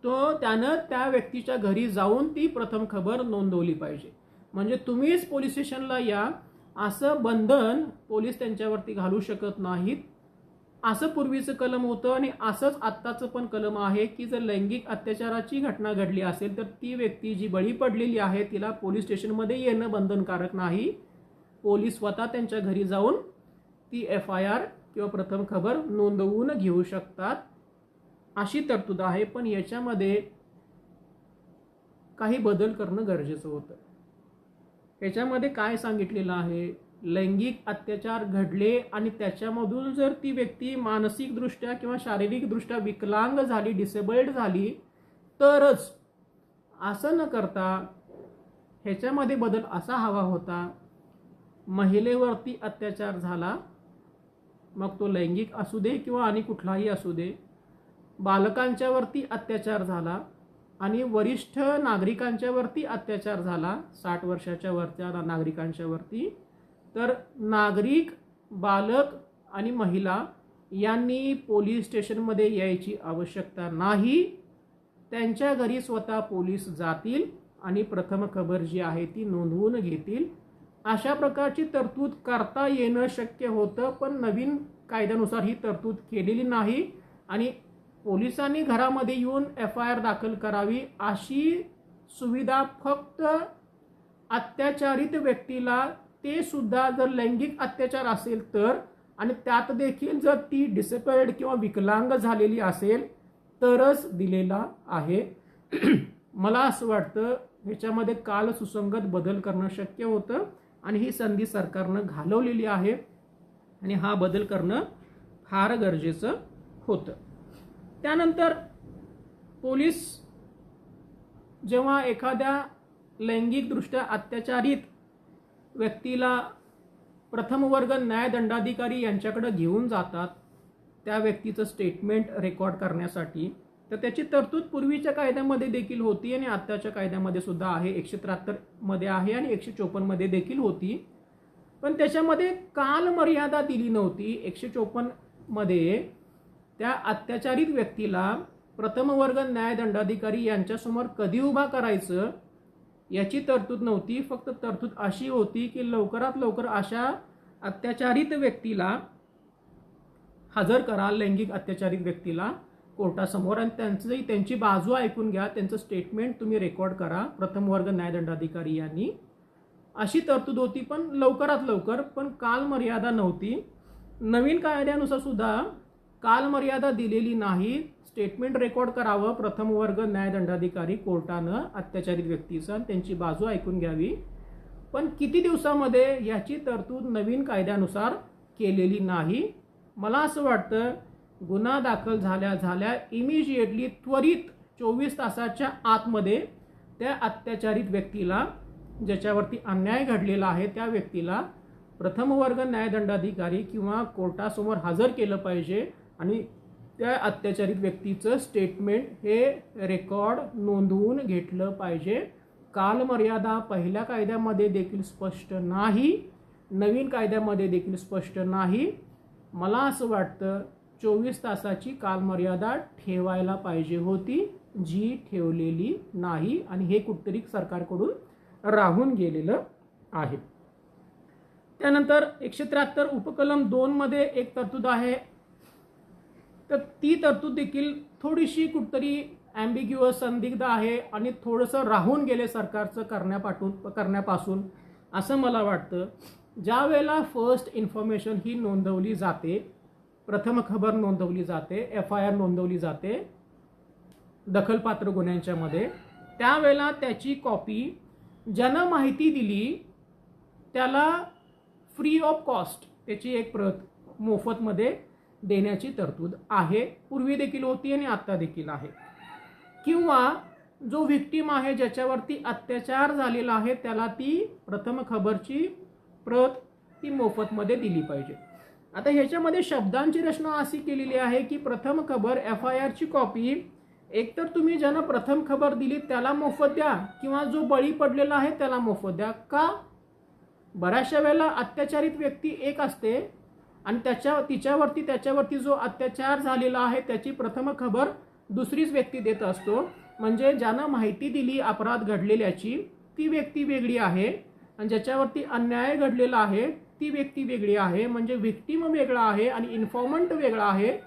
[SPEAKER 1] तो त्यानं त्या व्यक्तीच्या घरी जाऊन ती प्रथम खबर नोंदवली पाहिजे. म्हणजे तुम्हीच पोलीस स्टेशनला या असं बंधन पोलीस त्यांच्यावरती घालू शकत नाहीत. असं पूर्वीचं कलम होतं आणि असंच आत्ताचं पण कलम आहे की जर लैंगिक अत्याचाराची घटना घडली असेल तर ती व्यक्ती जी बळी पडलेली आहे तिला पोलीस स्टेशनमध्ये येणं बंधनकारक नाही. पोलीस स्वतः त्यांच्या घरी जाऊन ती FIR किंवा प्रथम खबर नोंदवून घेऊ शकतात, अशी तरतूद आहे. पण याच्यामध्ये काही बदल करणं गरजेचं होतं. याच्यामध्ये काय सांगितलेलं आहे, लैंगिक अत्याचार घडले आणि त्याच्यामधून जर ती व्यक्ती मानसिकदृष्ट्या किंवा शारीरिकदृष्ट्या विकलांग झाली, डिसेबल्ड झाली, तरच, असं न करता ह्याच्यामध्ये बदल असा हवा होता, महिलेवरती अत्याचार झाला, मग तो लैंगिक असू दे किंवा आणि कुठलाही असू दे, बालकांच्यावरती अत्याचार झाला आणि वरिष्ठ नागरिकांच्यावरती अत्याचार झाला, 60 वर्षाच्या वरच्या नागरिकांच्यावरती, तर नागरिक, बालक आणि महिला यांनी पोलीस स्टेशनमध्ये यायची आवश्यकता नाही. त्यांच्या घरी स्वतः पोलीस जातील आणि प्रथम खबर जी आहे ती नोंदवून घेतील. अशा प्रकारची तरतूद करता येणं शक्य होतं, पण नवीन कायद्यानुसार ही तरतूद केलेली नाही आणि पोलिसांनी घरामध्ये येऊन FIR दाखल करावी अशी सुविधा फक्त अत्याचारित व्यक्तीला, ते सुद्धा जर लैंगिक अत्याचार असेल तर, आणि त्यात देखील जर ती डिसेबल्ड किंवा विकलांग झालेली असेल तरच दिलेला आहे. मला असं वाटतं ह्याच्यामध्ये काल सुसंगत बदल करणं शक्य होतं आणि ही संधी सरकारनं घालवलेली आहे आणि हा बदल करणं फार गरजेचं होतं. त्यानंतर पोलीस जेव्हा एखाद्या लैंगिकदृष्ट्या अत्याचारित व्यक्तीला प्रथम वर्ग न्यायदंडाधिकारी यांच्याकडे घेऊन जातात त्या व्यक्तीचं स्टेटमेंट रेकॉर्ड करण्यासाठी, तर त्याची तरतूद पूर्वीच्या कायद्यामध्ये देखील होती आणि आत्ताच्या कायद्यामध्ये सुद्धा आहे. 173 मध्ये आहे आणि 154 मध्ये देखील होती, पण त्याच्यामध्ये कालमर्यादा दिली नव्हती. 154 मध्ये त्या अत्याचारित व्यक्तीला प्रथम वर्ग न्यायदंडाधिकारी यांच्यासमोर कधी उभा करायचं याची तरतूद नव्हती. फक्त तरतूद अशी होती की लवकरात लवकर अशा अत्याचारित व्यक्तीला हजर करा, लैंगिक अत्याचारित व्यक्तीला कोर्टासमोर, आणि त्यांची बाजू ऐकून घ्या, त्यांचं स्टेटमेंट तुम्ही रेकॉर्ड करा प्रथम वर्ग न्यायदंडाधिकारी यांनी, अशी तरतूद होती. पण लवकरात लवकर, पण कालमर्यादा नव्हती. नवीन कायद्यानुसार सुद्धा कालमर्यादा दिलेली नाही. स्टेटमेंट रेकॉर्ड करावं प्रथम वर्ग न्यायदंडाधिकारी कोर्टानं अत्याचारित व्यक्तीचं, त्यांची बाजू ऐकून घ्यावी, पण किती दिवसामध्ये याची तरतूद नवीन कायद्यानुसार केलेली नाही. मला असं वाटतं गुन्हा दाखल झाल्या इमिजिएटली, त्वरित 24 तासाच्या आतमध्ये त्या अत्याचारित व्यक्तीला, ज्याच्यावरती अन्याय घडलेला आहे त्या व्यक्तीला प्रथम वर्ग न्यायदंडाधिकारी किंवा कोर्टासमोर हजर केलं पाहिजे आणि त्या अत्याचारित व्यक्तीचं स्टेटमेंट हे रेकॉर्ड नोंदवून घेतलं पाहिजे. कालमर्यादा पहिल्या कायद्यामध्ये देखील स्पष्ट नाही, नवीन कायद्यामध्ये देखील स्पष्ट नाही. मला असं वाटतं 24 तासाची कालमर्यादा ठेवायला पाहिजे होती, जी ठेवलेली नाही आणि हे कुठेतरी सरकारकडून राहून गेलेलं आहे. त्यानंतर 173 उपकलम 2 मध्ये एक तरतूद आहे, तर ती तरतूद देखील थोडीशी कुठेतरी ॲम्बिग्युअस संदिग्ध आहे आणि थोडंसं राहून गेले सरकारचं करण्यापासून असं मला वाटतं. ज्या वेळेला फर्स्ट इन्फॉर्मेशन ही नोंदवली जाते, प्रथम खबर नोंदवली जाते, FIR नोंदवली जाते दखलपात्र गुन्ह्यांच्या मध्ये, त्यावेळेला त्याची कॉपी ज्यानं माहिती दिली त्याला फ्री ऑफ कॉस्ट त्याची एक प्रत मोफतमध्ये देण्याची तरतूद आहे. पूर्वी देखील होती आणि आता देखील आहे. किंवा जो व्हिक्टिम आहे ज्याच्यावरती अत्याचार झालेला आहे त्याला ती प्रथम खबरची प्रत ती मोफतमध्ये दिली पाहिजे. आता ह्याच्यामध्ये शब्दांची रचना अशी केलेली आहे की प्रथम खबर FIR ची कॉपी एकतर तुम्ही ज्यानं प्रथम खबर दिली त्याला मोफत द्या किंवा जो बळी पडलेला आहे त्याला मोफत द्या. का? बऱ्याचशा वेळेला अत्याचारित व्यक्ती एक असते आणि त्याच्यावरती जो अत्याचार झालेला आहे त्याची प्रथम खबर दुसरीच व्यक्ती देत असतो. म्हणजे ज्यानं माहिती दिली अपराध घडलेल्याची ती व्यक्ती वेगळी आहे आणि ज्याच्यावरती अन्याय घडलेला आहे ती व्यक्ती वेगळी आहे. म्हणजे व्हिक्टिम वेगळा आहे आणि इन्फॉर्मंट वेगळा आहे.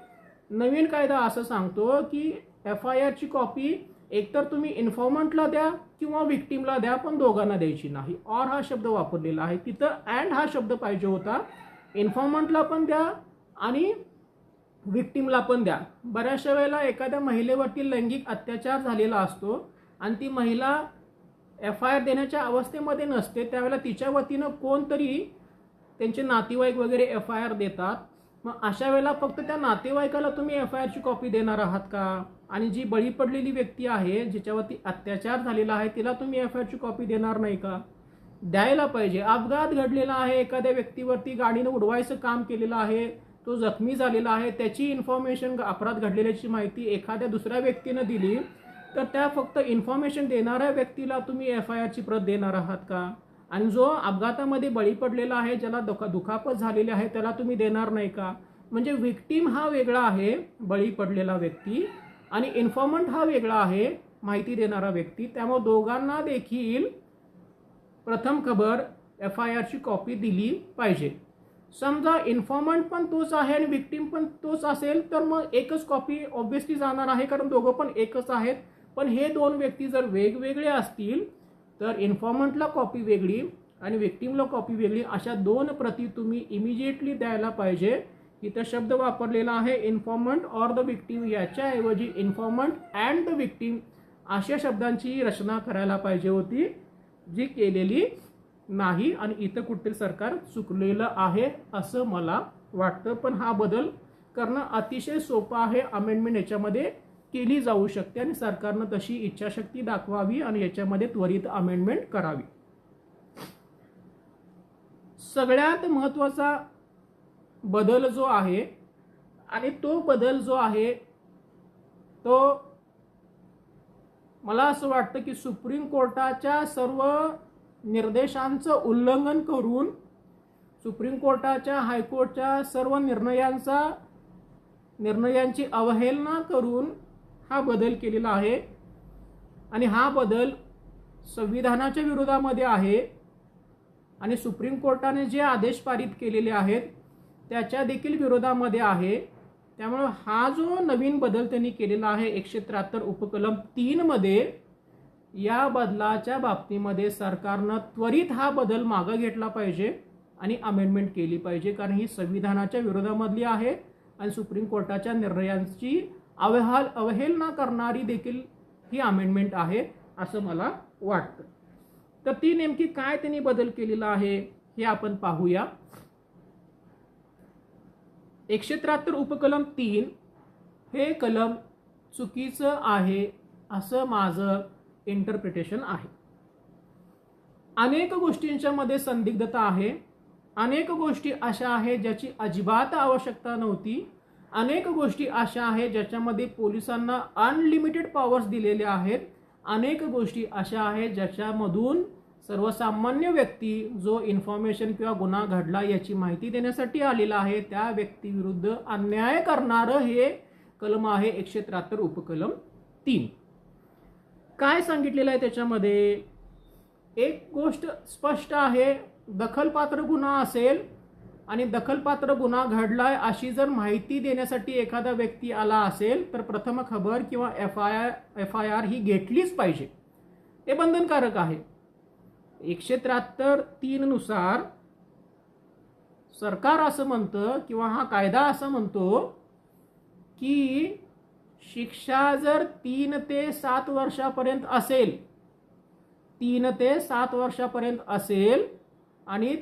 [SPEAKER 1] नवीन कायदा असं सांगतो की FIR ची कॉपी एकतर तुम्ही इन्फॉर्मंटला द्या किंवा व्हिक्टिमला द्या, पण दोघांना द्यायची नाही. ऑर हा शब्द वापरलेला आहे, तिथं अँड हा शब्द पाहिजे होता. इन्फॉर्मंटला पण द्या आणि व्हिक्टिमला पण द्या. बऱ्याचशा वेळेला एखाद्या महिलेवरती लैंगिक अत्याचार झालेला असतो आणि ती महिला FIR देण्याच्या अवस्थेमध्ये नसते, त्यावेळेला तिच्या वतीनं कोणतरी त्यांचे नातेवाईक वगैरे FIR देतात. मग अशा वेळेला फक्त त्या नातेवाईकाला तुम्ही FIR ची कॉपी देणार आहात का? आणि जी बळी पडलेली व्यक्ती आहे ज्याच्यावरती अत्याचार झालेला आहे तिला तुम्ही FIR ची कॉपी देणार नाही का? द्यायला पाहिजे. अपघात घडलेला आहे, एखाद्या व्यक्तीवरती गाडीनं उडवायचं काम केलेलं आहे, तो जखमी झालेला आहे, त्याची इन्फॉर्मेशन अपराध घडलेल्याची माहिती एखाद्या दुसऱ्या व्यक्तीनं दिली तर त्या फक्त इन्फॉर्मेशन देणाऱ्या व्यक्तीला तुम्ही FIR ची प्रत देणार आहात का? आणि जो अपघातामध्ये बळी पडलेला आहे, ज्याला दुखापत झालेली आहे त्याला तुम्ही देणार नाही का? म्हणजे व्हिक्टिम हा वेगळा आहे, बळी पडलेला व्यक्ती, आणि इन्फॉर्मंट हा वेगळा आहे, माहिती देणारा व्यक्ती. त्यामुळे दोघांना देखील प्रथम खबर FIR ची कॉपी दिली पाहिजे. समजा इन्फॉर्मंट पण तोच आहे आणि व्हिक्टिम पण तोच असेल तर मग एकच कॉपी ऑब्व्हियसली जाणार आहे, कारण दोघं पण एकच आहेत. पण हे दोन व्यक्ती जर वेगवेगळे असतील तर इन्फॉर्मंटला कॉपी वेगळी आणि व्हिक्टिमला कॉपी वेगळी, अशा दोन प्रती तुम्ही इमिजिएटली द्यायला पाहिजे. इथं शब्द वापरलेला आहे इन्फॉर्मंट ऑर द व्हिक्टिम, याच्याऐवजी इन्फॉर्मंट अँड द व्हिक्टिम अशा शब्दांची रचना करायला पाहिजे होती, जी केलेली नाही आणि इथं कुठेतरी सरकार चुकलेलं आहे असं मला वाटतं. पण हा बदल करणं अतिशय सोपं आहे. अमेंडमेंट याच्यामध्ये केली जाऊ शकते आणि सरकारनं तशी इच्छाशक्ती दाखवावी आणि याच्यामध्ये त्वरित अमेंडमेंट करावी. सगळ्यात महत्त्वाचा बदल जो आहे आणि तो बदल जो आहे तो मला असं वाटतं की सुप्रीम कोर्टाच्या सर्व निर्देशांचं उल्लंघन करून, सुप्रीम कोर्टाच्या हायकोर्टच्या सर्व निर्णयांची अवहेलना करून हा बदल केलेला आहे आणि हा बदल संविधानाच्या विरोधामध्ये आहे आणि सुप्रीम कोर्टाने जे आदेश पारित केलेले आहेत त्याच्या देखील विरोधामध्ये आहे. त्यामुळे हा जो नवीन बदल त्यांनी केलेला आहे 173 उपकलम 3 मध्ये, या बदलाच्या बाबतीमध्ये सरकारनं त्वरित हा बदल मागे घेतला पाहिजे आणि अमेंडमेंट केली पाहिजे, कारण ही संविधानाच्या विरोधामधली आहे आणि सुप्रीम कोर्टाच्या निर्णयांची अवहेलना करणारी देखील ही अमेंडमेंट आहे असं मला वाटतं. तर ती नेमकी काय त्यांनी बदल केलेला आहे हे आपण पाहूया. 173 उपकलम 3 हे कलम चुकीचं आहे असं माझं इंटरप्रिटेशन आहे. अनेक गोष्टींच्या मध्ये संदिग्धता आहे, अनेक गोष्टी अशा आहेत ज्याची अजिबात आवश्यकता नव्हती, अनेक गोष्टी अशा आहेत ज्याच्यामध्ये पोलिसांना अनलिमिटेड पॉवर्स दिलेल्या आहेत, अनेक गोष्टी अशा आहेत ज्याच्यामधून सर्वसामान्य व्यक्ती जो इन्फॉर्मेशन किंवा गुन्हा घडला याची माहिती देण्यासाठी आलेला आहे त्या व्यक्तीविरुद्ध अन्याय करणारं हे कलम आहे 173 उपकलम 3. काय सांगितलेलं आहे त्याच्यामध्ये? एक गोष्ट स्पष्ट आहे, दखलपात्र गुन्हा असेल आणि दखलपात्र गुन्हा घडलाय अशी जर माहिती देण्यासाठी एखादा व्यक्ती आला असेल तर प्रथम खबर किंवा एफ.आय.आर. ही घेतलीच पाहिजे. हे बंधनकारक आहे. 173 नुसार सरकार असं म्हणतं किंवा हा कायदा असं म्हणतो की शिक्षा जर 3 ते 7 वर्षापर्यंत असेल, 3 ते 7 वर्षापर्यंत असेल आणि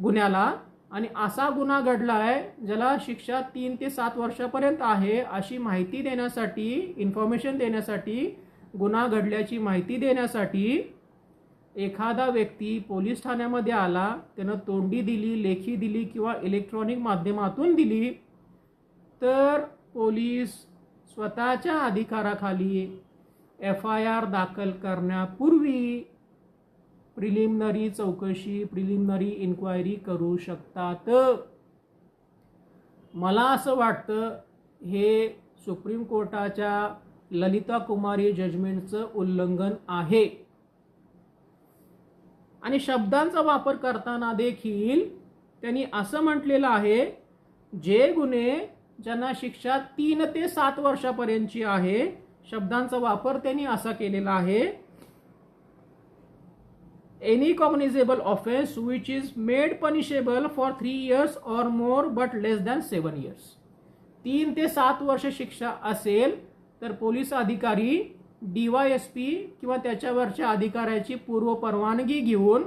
[SPEAKER 1] गुन्ह्याला, आणि असा गुन्हा घडलाय ज्याला शिक्षा 3 ते 7 वर्षापर्यंत आहे अशी माहिती देण्यासाठी, इन्फॉर्मेशन देण्यासाठी, गुन्हा घडल्याची माहिती देण्यासाठी एखादा व्यक्ती पोलीस ठाण्यामध्ये आला, त्यानं तोंडी दिली, लेखी दिली किंवा इलेक्ट्रॉनिक माध्यमातून दिली, तर पोलीस स्वतःच्या अधिकाराखाली एफ.आय.आर. दाखल करण्यापूर्वी प्रिलिमिनरी चौकशी, प्रिलिमिनरी इन्क्वायरी करू शकतात. मला असं वाटतं हे सुप्रीम कोर्टाच्या ललिता कुमारी जजमेंटचं उल्लंघन आहे. आणि शब्दांचा वापर करताना देखील त्यांनी असं म्हटलेलं आहे, जे गुन्हे ज्यांना शिक्षा 3 ते 7 वर्षापर्यंतची आहे, शब्दांचा वापर त्यांनी असा केलेला आहे, any cognizable offence which is made punishable for 3 years or more but less than 7 years. 3 ते 7 वर्ष शिक्षा असेल तर पोलीस अधिकारी DYSP किंवा त्याच्यावरच्या अधिकाऱ्याची पूर्व परवानगी घेऊन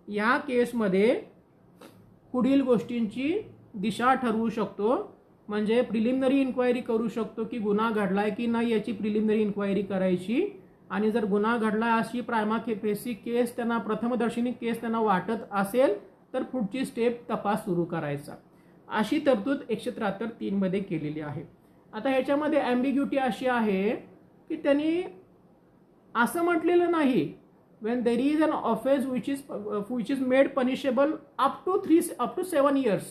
[SPEAKER 1] या केसमध्ये पुढील गोष्टींची दिशा ठरवू शकतो. म्हणजे प्रिलिमिनरी इन्क्वायरी करू शकतो की गुन्हा घडलाय की नाही याची प्रिलिमिनरी इन्क्वायरी करायची, आणि जर गुन्हा घडलाय अशी प्रायमा फेसी केस त्यांना, प्रथमदर्शनी केस त्यांना वाटत असेल तर पुढची स्टेप तपास सुरू करायचा. अशी तरतूद 173 मध्ये केलेली आहे. आता ह्याच्यामध्ये ॲम्बिग्युटी अशी आहे की त्यांनी असं म्हटलेलं नाही, when there is an offense which is made punishable up to 7 years.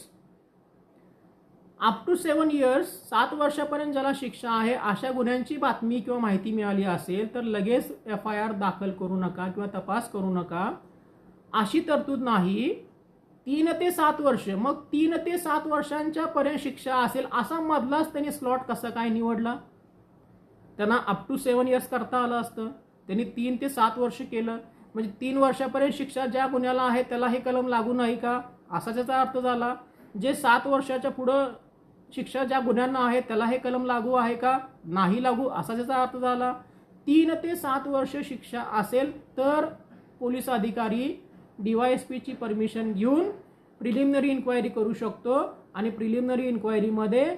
[SPEAKER 1] Up to 7 years, 7 वर्षापर्यंत ज्याला शिक्षा आहे अशा गुन्ह्यांची बातमी किंवा माहिती मिळाली असेल तर लगेच एफ.आय.आर. दाखल करू नका किंवा तपास करू नका, अशी तरतूद नाही. 3 ते 7 वर्ष, मग 3 ते 7 वर्षांच्या पर्यंत शिक्षा असेल असा मधलाच त्यांनी स्लॉट कसा काय निवडला? त्यांना अप टू 7 years करता आलं असतं. त्यांनी 3 ते 7 वर्ष केलं, म्हणजे 3 वर्षापर्यंत शिक्षा ज्या गुन्ह्याला आहे त्याला हे कलम लागू नाही का, असा त्याचा अर्थ झाला. जे 7 वर्षाच्या पुढं शिक्षा ज्या गुन्ह्यांना आहे त्याला हे कलम लागू आहे का, नाही लागू, असा त्याचा अर्थ झाला. 3 ते 7 वर्ष शिक्षा असेल तर पोलीस अधिकारी DYSP ची परमिशन घेऊन प्रिलिमिनरी इन्क्वायरी करू शकतो, आणि प्रिलिमिनरी इन्क्वायरीमध्ये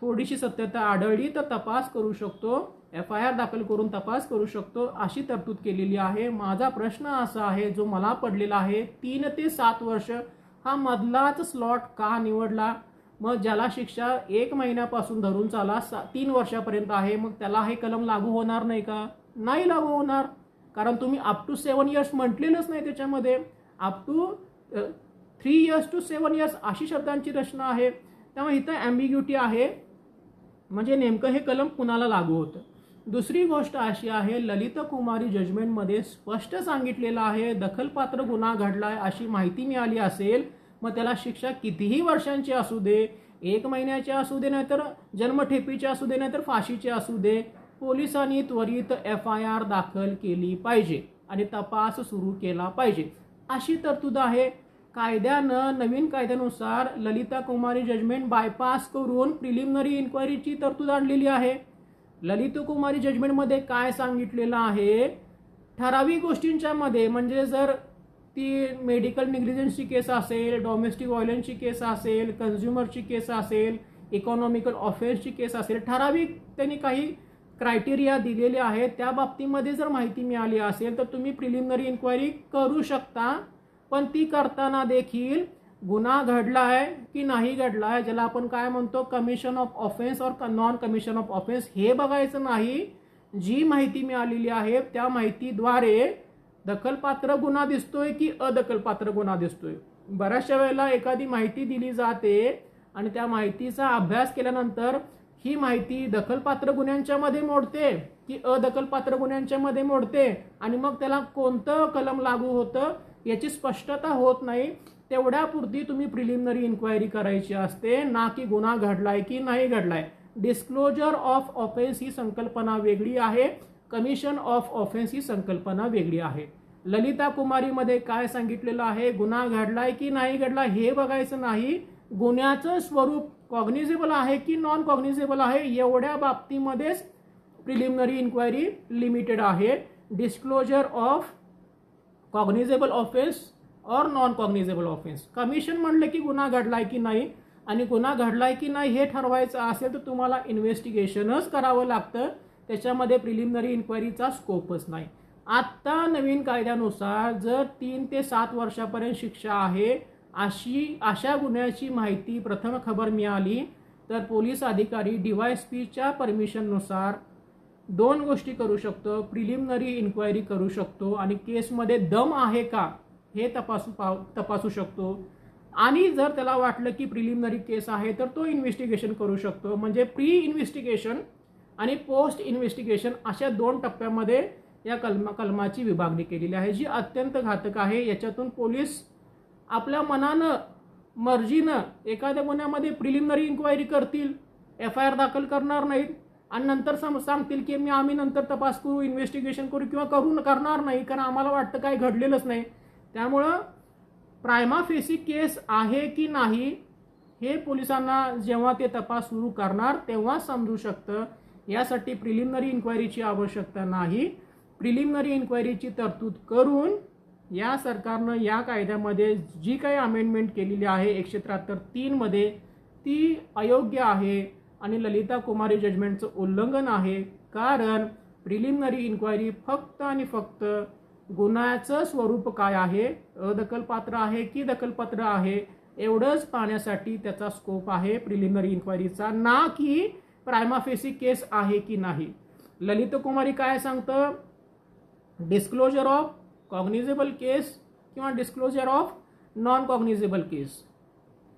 [SPEAKER 1] थोडीशी सत्यता आढळली तर तपास करू शकतो, एफ.आय.आर. दाखल करून तपास करू शकतो, अशी तरतूद केलेली आहे. माझा प्रश्न असा आहे जो मला पडलेला आहे, 3 ते 7 वर्ष हा मधलाच स्लॉट का निवडला? मग ज्याला शिक्षा 1 महिन्यापासून धरून चाला 3 वर्षापर्यंत आहे, मग त्याला हे कलम लागू होणार नाही का? नाही लागू होणार, कारण तुम्ही अप टू 7 years म्हटलेलंच नाही त्याच्यामध्ये. Up to 3 years to 7 years अशी शब्दांची रचना आहे. त्यामुळे इथं ॲम्बिग्युटी आहे, म्हणजे नेमकं हे कलम कुणाला लागू होतं. दुसरी गोष्ट अशी आहे, ललिता कुमारी जजमेंटमध्ये स्पष्ट सांगितलेलं आहे, दखलपात्र गुन्हा घडलाय अशी माहिती मिळाली असेल मग त्याला शिक्षा कितीही वर्षांची असू दे, 1 महिन्याची असू दे, नाहीतर जन्मठेपीची असू दे, नाहीतर फाशीची असू दे, पोलिसांनी त्वरित एफ.आय.आर. दाखल केली पाहिजे आणि तपास सुरू केला पाहिजे, अशी तरतूद आहे. कायद्यानं, नवीन कायद्यानुसार ललिता कुमारी जजमेंट बायपास करून प्रिलिमिनरी इन्क्वायरीची तरतूद आणलेली आहे. ललिता कुमारी जजमेंटमध्ये काय सांगितलेलं आहे, ठराविक गोष्टींच्या मध्ये, म्हणजे जर ती मेडिकल निग्लिजन्सची केस असेल, डोमेस्टिक व्हायलन्सची केस असेल, कन्झ्युमरची केस असेल, इकॉनॉमिकल ऑफेन्सची केस असेल, ठराविक त्यांनी काही क्रायटेरिया दिलेले आहेत. त्या बाबतीमध्ये जर माहिती मिळाली असेल तर तुम्ही प्रिलिमिनरी इन्क्वायरी करू शकता, पण ती करताना देखील गुन्हा घडलाय की नाही घडलाय, ज्याला आपण काय म्हणतो कमिशन ऑफ ऑफेन्स और नॉन कमिशन ऑफ ऑफेन्स, हे बघायचं नाही. जी माहिती मिळालेली आहे त्या माहितीद्वारे दखलपात्र गुन्हा दिसतोय की अदखलपात्र गुन्हा दिसतोय. बऱ्याचशा वेळेला एखादी माहिती दिली जाते आणि त्या माहितीचा अभ्यास केल्यानंतर ही माहिती दखलपात्र गुन्ह्यांच्या मध्ये मोडते की अदखलपात्र गुन्ह्यांच्या मध्ये मोडते आणि मग त्याला कोणतं कलम लागू होतं याची स्पष्टता होत नाही. तेवढ्यापुरती तुम्ही प्रिलिमिनरी इन्क्वायरी करायची असते, ना की गुन्हा घडलाय की नाही घडलाय. डिस्क्लोजर ऑफ ऑफेन्स ही संकल्पना वेगळी आहे, कमिशन ऑफ ऑफेन्स ही संकल्पना वेगळी आहे. ललिता कुमारीमध्ये काय सांगितलेलं आहे, गुन्हा घडलाय की नाही घडलाय हे बघायचं नाही, गुन्ह्याचं स्वरूप कॉग्निझेबल आहे की नॉन कॉग्निझेबल आहे एवढ्या बाबतीमध्येच प्रिलिमिनरी इन्क्वायरी लिमिटेड आहे. डिस्क्लोजर ऑफ कॉग्निझेबल ऑफेन्स और नॉन कॉग्निझेबल ऑफेन्स. कमिशन म्हणलं की गुन्हा घडलाय की नाही, आणि गुन्हा घडलाय की नाही हे ठरवायचं असेल तर तुम्हाला इन्व्हेस्टिगेशनच करावं लागतं, त्याच्यामध्ये प्रिलिमिनरी इन्क्वायरीचा स्कोपच नाही. आत्ता नवीन कायद्यानुसार जर 3 ते 7 वर्षापर्यंत शिक्षा आहे अशा गुन्ह्याची माहिती प्रथम खबर मिळाली तर पोलीस अधिकारी DYSPच्या परमिशननुसार 2 गोष्टी करू शकतो. प्रिलिमिनरी इन्क्वायरी करू शकतो आणि केसमध्ये दम आहे का हे तपासू शकतो, आणि जर त्याला वाटलं की प्रिलिमिनरी केस आहे तर तो इन्व्हेस्टिगेशन करू शकतो. म्हणजे प्री इन्व्हेस्टिगेशन आणि पोस्ट इन्व्हेस्टिगेशन अशा 2 टप्प्यामध्ये या कलमाची विभागणी केलेली आहे, जी अत्यंत घातक आहे. याच्यातून पोलीस आपल्या मनानं मर्जीनं एखाद्या गुन्ह्यामध्ये प्रिलिमिनरी इन्क्वायरी करतील, FIR दाखल करणार नाहीत आणि नंतर सांगतील की आम्ही नंतर तपास करू, इन्व्हेस्टिगेशन करू किंवा करणार नाही कारण आम्हाला वाटतं काही घडलेलंच नाही. त्यामुळं प्रायमा फेसी केस आहे की नाही हे पोलिसांना जेव्हा ते तपास सुरू करणार तेव्हा समजू शकतं. यासाठी प्रिलिमिनरी इन्क्वायरीची आवश्यकता नाही. प्रिलिमिनरी इन्क्वायरीची तरतूद करून या सरकारनं या कायद्यामध्ये जी काही अमेंडमेंट केलेली आहे 173 मध्ये ती अयोग्य आहे आणि ललिता कुमारी जजमेंटचं उल्लंघन आहे. कारण प्रिलिमिनरी इन्क्वायरी फक्त आणि फक्त गुन्ह्याचं स्वरूप काय आहे, अदखलपात्र आहे की दखलपात्र आहे एवढंच पाहण्यासाठी त्याचा स्कोप आहे प्रिलिमिनरी इन्क्वायरीचा, ना की प्रायमा फेसी केस आहे की नाही. ललिता कुमारी काय सांगतं, डिस्क्लोजर ऑफ कॉग्निझेबल केस किंवा डिस्क्लोजर ऑफ नॉन कॉग्निझेबल केस.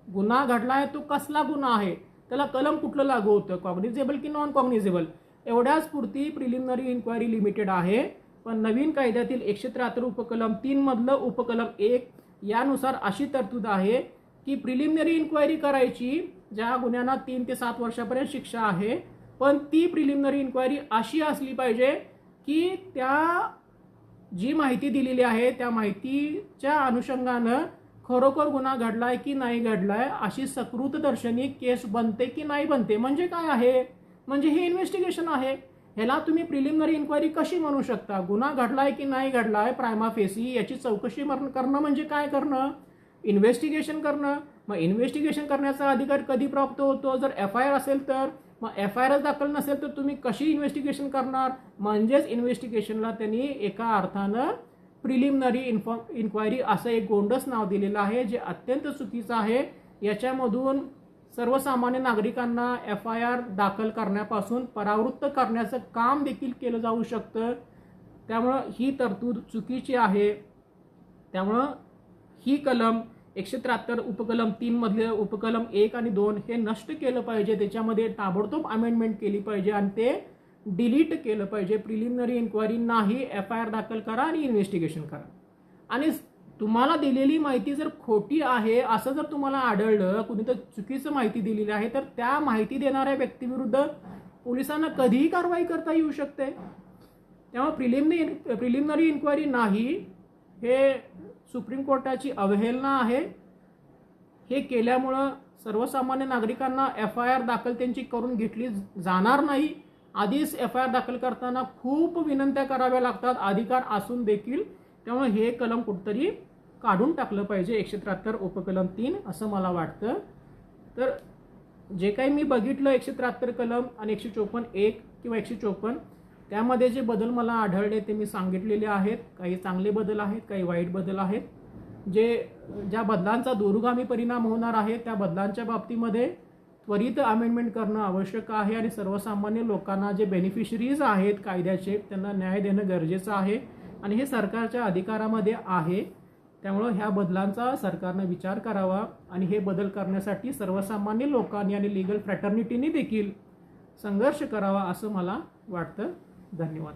[SPEAKER 1] गुन्हा घडलाय तो कसला गुन्हा आहे, त्याला कलम कुठलं लागू होतं, कॉग्निझेबल की नॉन कॉग्निझेबल, एवढ्याच पुरती प्रिलिमिनरी इन्क्वायरी लिमिटेड आहे. पण नवीन कायद्यातील 173 उपकलम 3 मधलं उपकलम 1 यानुसार अशी तरतूद आहे की प्रिलिमिनरी इन्क्वायरी करायची ज्या गुन्ह्यांना 3 ते 7 वर्षापर्यंत शिक्षा आहे, पण ती प्रिलिमिनरी इन्क्वायरी अशी असली पाहिजे की त्या जी माहिती दिलेली आहे त्या माहितीच्या अनुषंगानं खरोखर गुन्हा घडलाय की नाही घडलाय अशी सकृतदर्शनी केस बनते की नाही बनते. म्हणजे काय आहे, म्हणजे हे इन्व्हेस्टिगेशन आहे. ह्याला तुम्ही प्रिलिमिनरी इन्क्वायरी कशी म्हणू शकता? गुन्हा घडलाय की नाही घडलाय प्रायमा फेसी याची चौकशी करणं म्हणजे काय करणं, इन्व्हेस्टिगेशन करणं. मग इन्व्हेस्टिगेशन करण्याचा अधिकार कधी प्राप्त होतो, जर FIR असेल तर. मग FIR दाखल नसेल तर तुम्ही कशी इन्व्हेस्टिगेशन करणार. म्हणजेच इन्व्हेस्टिगेशनला त्यांनी एका अर्थानं प्रिलिमिनरी इन्क्वायरी असं एक गोंडस नाव दिलेलं आहे, जे अत्यंत चुकीचं आहे. याच्यामधून सर्वसामान्य नागरिकांना FIR दाखल करण्यापासून परावृत्त करण्याचं काम देखील केलं जाऊ शकतं. त्यामुळं ही तरतूद चुकीची आहे. त्यामुळं ही कलम 173 उपकलम 3 मधले उपकलम 1 आणि 2 हे नष्ट केलं पाहिजे. त्याच्यामध्ये ताबडतोब अमेंडमेंट केली पाहिजे आणि ते डिलीट केलं पाहिजे. प्रिलिमिनरी इन्क्वायरी नाही, FIR दाखल करा आणि इन्व्हेस्टिगेशन करा. आणि तुम्हाला दिलेली माहिती जर खोटी आहे असं जर तुम्हाला आढळलं, कुणी तर चुकीचं माहिती दिलेली आहे, तर त्या माहिती देणाऱ्या व्यक्तीविरुद्ध पोलिसांना कधीही कारवाई करता येऊ शकते. त्यामुळे प्रिलिमिनरी इन्क्वायरी नाही हे सुप्रीम कोर्टाची अवहेलना आहे. हे केल्यामुळं सर्वसामान्य नागरिकांना FIR दाखल त्यांची करून घेतली जाणार नाही. आधीच FIR दाखल करताना खूप विनंत्या कराव्या लागतात अधिकार असून देखील. त्यामुळे हे कलम कुठतरी काढून टाकलं पाहिजे 173 उपकलम 3 असं मला वाटतं. तर जे काही मी बघितलं 173 कलम आणि 154(1) किंवा 154 त्यामध्ये जे बदल मला आढळले ते मी सांगितलेले आहेत. काही चांगले बदल आहेत, काही वाईट बदल आहेत. ज्या बदलांचा दूरगामी परिणाम होणार आहे त्या बदलांच्या बाबतीमध्ये त्वरित अमेंडमेंट करणं आवश्यक आहे आणि सर्वसामान्य लोकांना जे बेनिफिशरीज आहेत कायद्याचे त्यांना न्याय देणं गरजेचं आहे. आणि हे सरकारच्या अधिकारामध्ये आहे. त्यामुळं ह्या बदलांचा सरकारनं विचार करावा आणि हे बदल करण्यासाठी सर्वसामान्य लोकांनी आणि लीगल फ्रॅटर्निटीनी देखील संघर्ष करावा असं मला वाटतं. धन्यवाद.